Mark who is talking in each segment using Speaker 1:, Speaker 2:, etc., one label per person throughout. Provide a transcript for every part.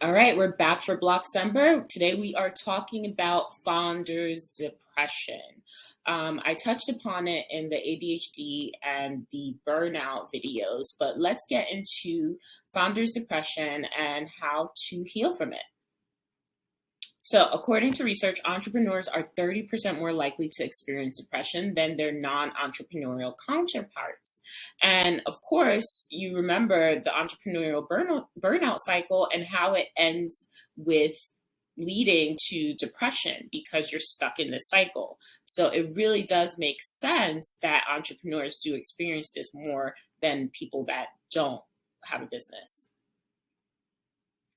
Speaker 1: All right, we're back for Blocksember. Today we are talking about founders' depression. I touched upon it in the ADHD and the burnout videos, but let's get into founders' depression and how to heal from it. So, according to research, entrepreneurs are 30% more likely to experience depression than their non-entrepreneurial counterparts. And of course, you remember the entrepreneurial burnout cycle and how it ends with leading to depression because you're stuck in this cycle. So it really does make sense that entrepreneurs do experience this more than people that don't have a business.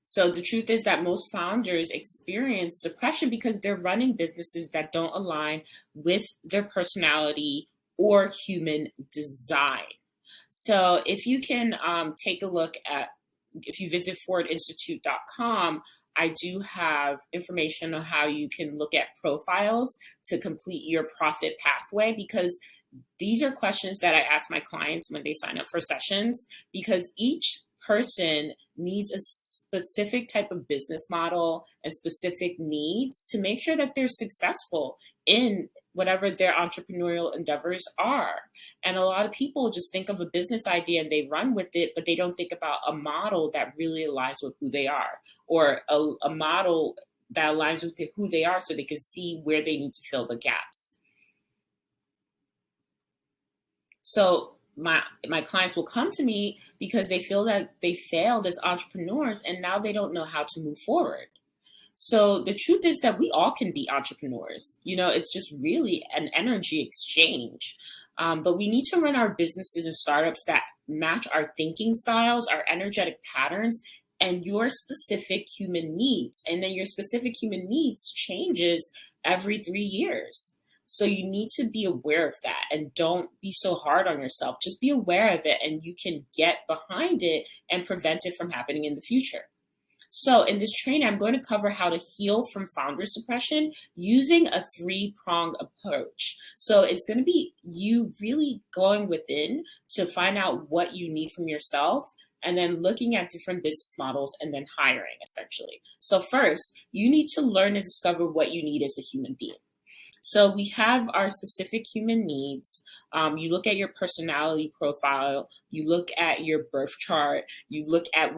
Speaker 1: So the truth is that most founders experience depression because they're running businesses that don't align with their personality or human design. So if you can take a look at, if you visit FWRDinstitute.com, I do have information on how you can look at profiles to complete your profit pathway, because these are questions that I ask my clients when they sign up for sessions, because each person needs a specific type of business model and specific needs to make sure that they're successful in whatever their entrepreneurial endeavors are. And a lot of people just think of a business idea and they run with it, but they don't think about a model that really aligns with who they are, or a model that aligns with who they are so they can see where they need to fill the gaps. So my clients will come to me because they feel that they failed as entrepreneurs and now they don't know how to move forward. So the truth is that we all can be entrepreneurs. You know, it's just really an energy exchange. But we need to run our businesses and startups that match our thinking styles, our energetic patterns, and your specific human needs. And then your specific human needs changes every 3 years. So you need to be aware of that and don't be so hard on yourself. Just be aware of it and you can get behind it and prevent it from happening in the future. So in this training, I'm going to cover how to heal from founders' depression using a 3-pronged approach. So it's going to be you really going within to find out what you need from yourself, and then looking at different business models and then hiring, essentially. So first, you need to learn and discover what you need as a human being. So we have our specific human needs. You look at your personality profile, you look at your birth chart, you look at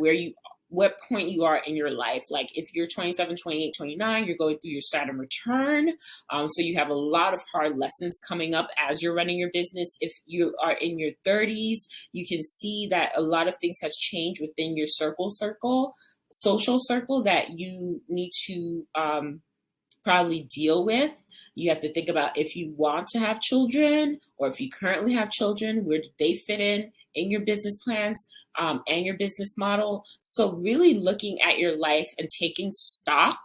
Speaker 1: what point you are in your life. Like if you're 27, 28, 29, you're going through your Saturn return. So you have a lot of hard lessons coming up as you're running your business. If you are in your 30s, you can see that a lot of things have changed within your social circle that you need to probably deal with. You have to think about if you want to have children or if you currently have children, where do they fit in your business plans and your business model. So really looking at your life and taking stock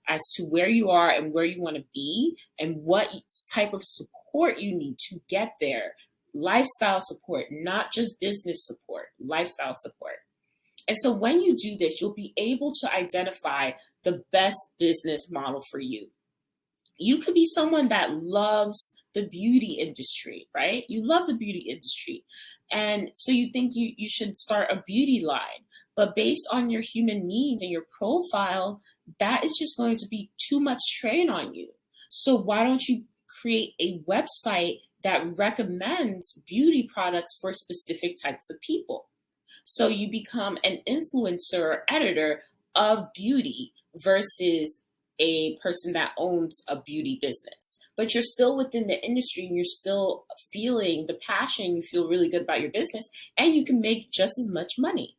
Speaker 1: as to where you are and where you want to be and what type of support you need to get there. Lifestyle support, not just business support, lifestyle support. And so when you do this, you'll be able to identify the best business model for you. You could be someone that loves the beauty industry, right? You love the beauty industry. And so you think you should start a beauty line. But based on your human needs and your profile, that is just going to be too much strain on you. So why don't you create a website that recommends beauty products for specific types of people? So you become an influencer or editor of beauty versus a person that owns a beauty business. But you're still within the industry and you're still feeling the passion. You feel really good about your business and you can make just as much money.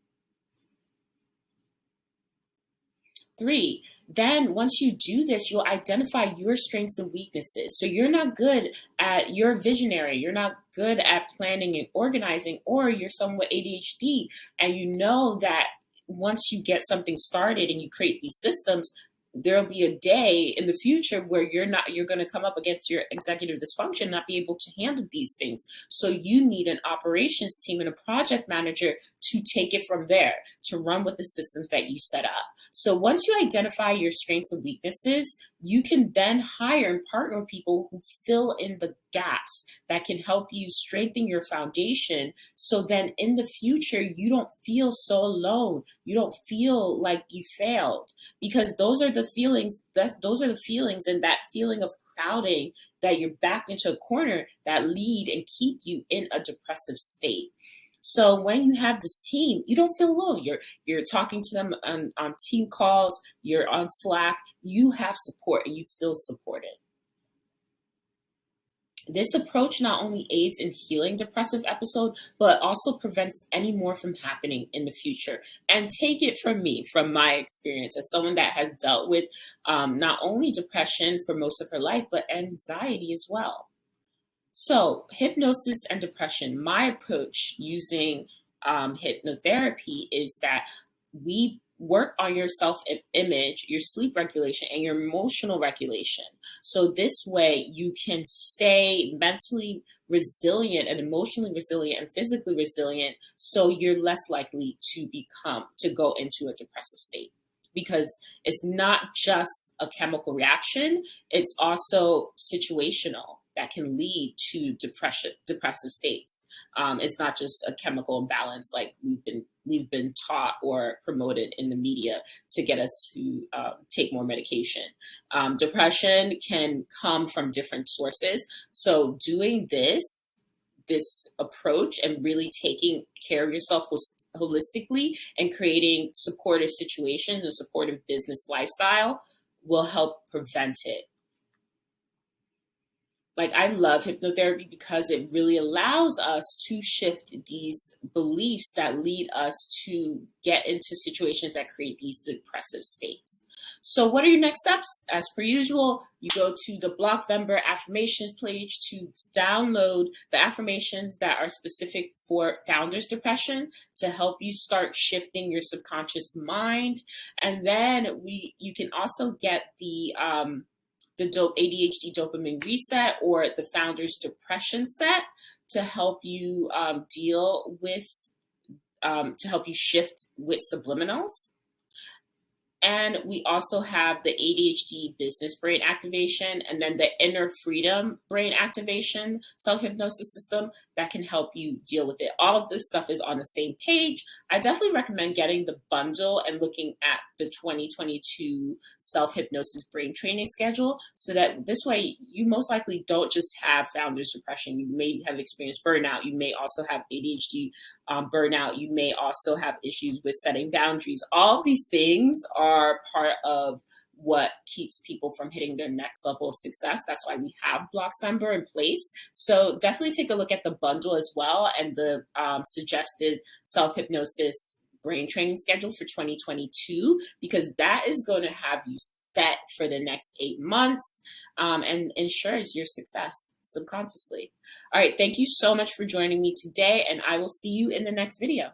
Speaker 1: 3, then once you do this, you'll identify your strengths and weaknesses. So you're not good at, you're visionary, you're not good at planning and organizing, or you're someone with ADHD and you know that once you get something started and you create these systems, there'll be a day in the future where you're going to come up against your executive dysfunction, not be able to handle these things. So you need an operations team and a project manager to take it from there, to run with the systems that you set up. So once you identify your strengths and weaknesses, you can then hire and partner with people who fill in the gaps that can help you strengthen your foundation. So then in the future, you don't feel so alone. You don't feel like you failed, because those are the feelings. Those are the feelings, and that feeling of crowding, that you're backed into a corner, that lead and keep you in a depressive state. So when you have this team, you don't feel alone. You're talking to them on team calls, you're on Slack, you have support and you feel supported. This approach not only aids in healing depressive episodes, but also prevents any more from happening in the future. And take it from me, from my experience as someone that has dealt with not only depression for most of her life, but anxiety as well. So hypnosis and depression, my approach using hypnotherapy is that we work on your self-image, your sleep regulation, and your emotional regulation. So this way you can stay mentally resilient and emotionally resilient and physically resilient, so you're less likely to go into a depressive state. Because it's not just a chemical reaction, it's also situational that can lead to depressive states. It's not just a chemical imbalance like we've been taught or promoted in the media to get us to take more medication. Depression can come from different sources. So doing this approach and really taking care of yourself holistically and creating supportive situations and supportive business lifestyle will help prevent it. Like, I love hypnotherapy because it really allows us to shift these beliefs that lead us to get into situations that create these depressive states. So what are your next steps? As per usual, you go to the Block Member affirmations page to download the affirmations that are specific for founders depression to help you start shifting your subconscious mind. And then you can also get the ADHD dopamine reset or the founder's depression set to help you to help you shift with subliminals. And we also have the ADHD business brain activation and then the inner freedom brain activation self-hypnosis system that can help you deal with it. All of this stuff is on the same page. I definitely recommend getting the bundle and looking at the 2022 self-hypnosis brain training schedule, so that this way you most likely don't just have founder's depression. You may have experienced burnout. You may also have ADHD burnout. You may also have issues with setting boundaries. All of these things are part of what keeps people from hitting their next level of success. That's why we have Blocksember in place. So definitely take a look at the bundle as well, and the suggested self-hypnosis brain training schedule for 2022, because that is going to have you set for the next 8 months and ensures your success subconsciously. All right, thank you so much for joining me today, and I will see you in the next video.